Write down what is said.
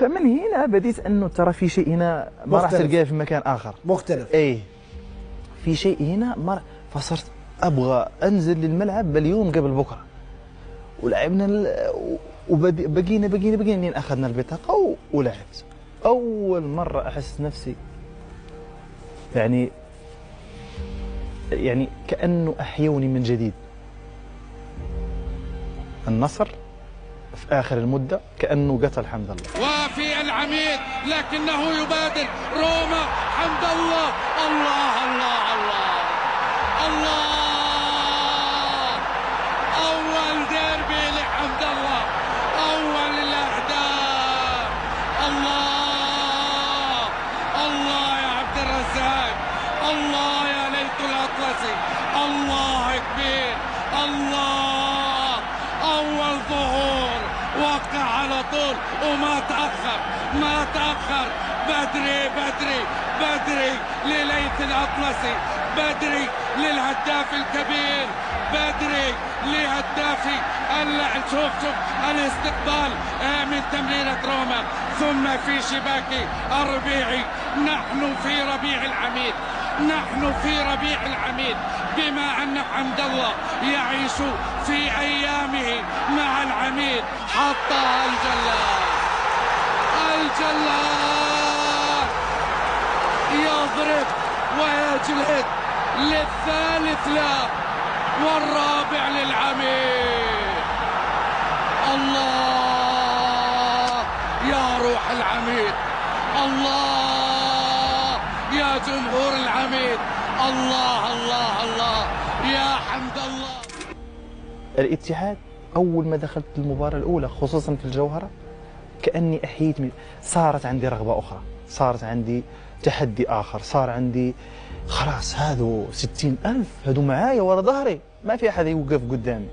فمن هنا بديت انه ترى في شيء هنا ما راح تلقاه في مكان اخر مختلف. ايه في شيء هنا ما فصرت ابغى انزل للملعب اليوم قبل بكره، ولعبنا وبقينا لين اخذنا البطاقه ولعبت. اول مره احس نفسي يعني كانه احيوني من جديد. النصر في آخر المدة كأنه قتل حمد الله. وفي العميد لكنه يبادر روما. حمد الله. الله الله الله الله. أول ديربي لحمد الله، أول الأهداف. الله الله يا عبد الرزاق، الله يا ليث الأطلسي، الله كبير. الله أول ظهور وقع على طول وما تأخر. بدري لليث الأطلسي، بدري للهداف الكبير، بدري لهدافي. شوف الاستقبال من تمريرة روما ثم في شباك الربيعي. نحن في ربيع العميد بما أن حمد الله يعيش في أيامه مع العميد. حطها الجلاد يضرب ويجلد للثالث له والرابع للعميد. الله يا روح العميد، الله يا جمهور العميد، الله الله الله يا حمد الله. الاتحاد أول ما دخلت المباراة الأولى خصوصا في الجوهرة كأني أحييت صارت عندي رغبة أخرى، صارت عندي تحدي آخر، صار عندي خلاص هذو 60,000 هذو معايا ورا ظهري، ما في أحد يوقف قدامي.